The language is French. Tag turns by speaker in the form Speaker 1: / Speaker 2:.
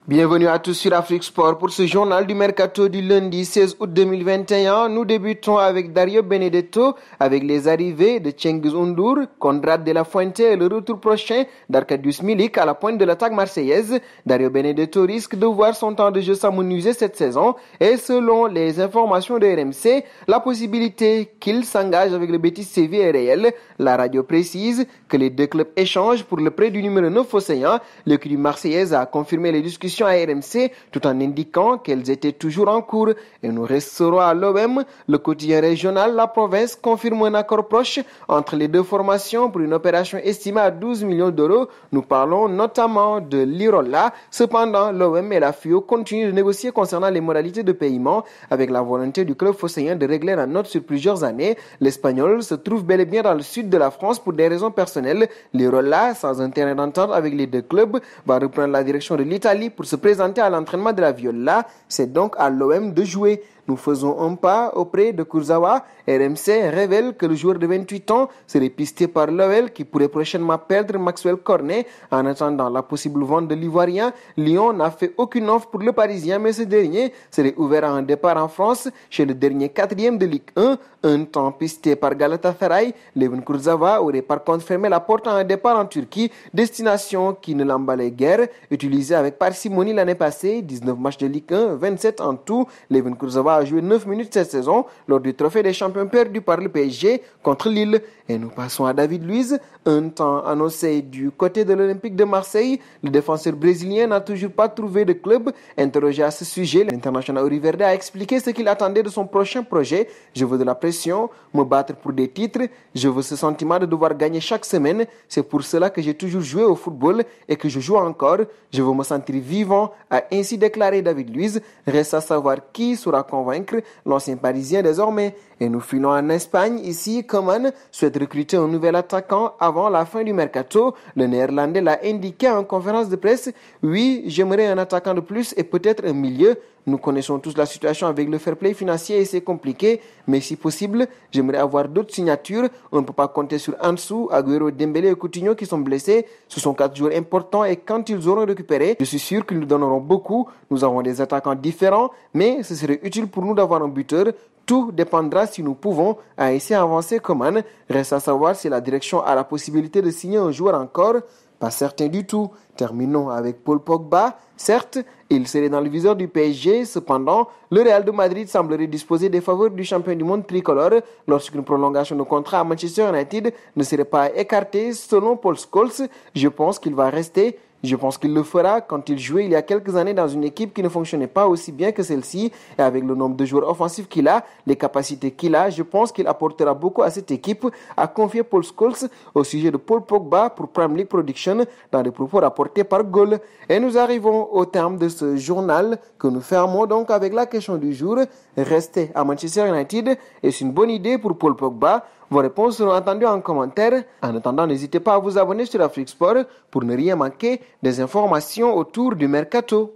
Speaker 1: Bienvenue à tous sur Afrique Sport pour ce journal du mercato du lundi 16 août 2021. Nous débutons avec Dario Benedetto, avec les arrivées de Cengiz Undur, Konrad de la Fuente et le retour prochain d'Arkadiusz Milik à la pointe de l'attaque marseillaise. Dario Benedetto risque de voir son temps de jeu s'amenuiser cette saison et selon les informations de RMC, la possibilité qu'il s'engage avec le Betis Séville est réelle. La radio précise que les deux clubs échangent pour le prêt du numéro 9 océan. L'équipe marseillaise a confirmé les discussions à RMC tout en indiquant qu'elles étaient toujours en cours. Et nous resterons à l'OM. Le quotidien régional La Province confirme un accord proche entre les deux formations pour une opération estimée à 12 millions d'euros. Nous parlons notamment de l'Irola. Cependant, l'OM et la FIO continuent de négocier concernant les modalités de paiement avec la volonté du club phocéen de régler la note sur plusieurs années. L'Espagnol se trouve bel et bien dans le sud de la France pour des raisons personnelles. L'Irola, sans un terrain d'entente avec les deux clubs, va reprendre la direction de l'Italie pour se présenter à l'entraînement de la Viola. C'est donc à l'OM de jouer. Nous faisons un pas auprès de Kurzawa. RMC révèle que le joueur de 28 ans serait pisté par l'OL qui pourrait prochainement perdre Maxwell Cornet. En attendant la possible vente de l'Ivoirien, Lyon n'a fait aucune offre pour le Parisien, mais ce dernier serait ouvert à un départ en France chez le dernier quatrième de Ligue 1. Un temps pisté par Galatasaray, Levin Kurzawa aurait par contre fermé la porte à un départ en Turquie, destination qui ne l'emballait guère. Utilisé avec parcimonie l'année passée, 19 matchs de Ligue 1, 27 en tout. Levin Kurzawa a joué 9 minutes cette saison lors du trophée des champions perdu par le PSG contre Lille. Et nous passons à David Luiz, un temps annoncé du côté de l'Olympique de Marseille. Le défenseur brésilien n'a toujours pas trouvé de club. Interrogé à ce sujet, l'international Auriverde a expliqué ce qu'il attendait de son prochain projet. Je veux de la pression, me battre pour des titres. Je veux ce sentiment de devoir gagner chaque semaine. C'est pour cela que j'ai toujours joué au football et que je joue encore. Je veux me sentir vivant, a ainsi déclaré David Luiz. Reste à savoir qui saura convaincre l'ancien Parisien désormais. Et nous filons en Espagne. Ici, Coman souhaite recruter un nouvel attaquant avant la fin du mercato. Le Néerlandais l'a indiqué en conférence de presse. Oui, j'aimerais un attaquant de plus et peut-être un milieu. Nous connaissons tous la situation avec le fair play financier et c'est compliqué. Mais si possible, j'aimerais avoir d'autres signatures. On ne peut pas compter sur Ansu, Agüero, Dembélé et Coutinho qui sont blessés. Ce sont 4 joueurs importants et quand ils auront récupéré, je suis sûr qu'ils nous donneront beaucoup. Nous avons des attaquants différents, mais ce serait utile pour nous d'avoir un buteur. Tout dépendra si nous pouvons à essayer d'avancer Coman. Reste à savoir si la direction a la possibilité de signer un joueur encore. Pas certain du tout. Terminons avec Paul Pogba. Certes, il serait dans le viseur du PSG. Cependant, le Real de Madrid semblerait disposer des faveurs du champion du monde tricolore lorsqu'une prolongation de contrat à Manchester United ne serait pas écartée. Selon Paul Scholes, je pense qu'il va rester. Je pense qu'il le fera quand il jouait il y a quelques années dans une équipe qui ne fonctionnait pas aussi bien que celle-ci. Et avec le nombre de joueurs offensifs qu'il a, les capacités qu'il a, je pense qu'il apportera beaucoup à cette équipe, a confié Paul Scholes au sujet de Paul Pogba pour Premier League Production dans des propos rapportés par Goal. Et nous arrivons au terme de ce journal que nous fermons donc avec la question du jour. Rester à Manchester United, est-ce une bonne idée pour Paul Pogba? Vos réponses seront entendues en commentaire. En attendant, n'hésitez pas à vous abonner sur Afrique Sport pour ne rien manquer des informations autour du mercato.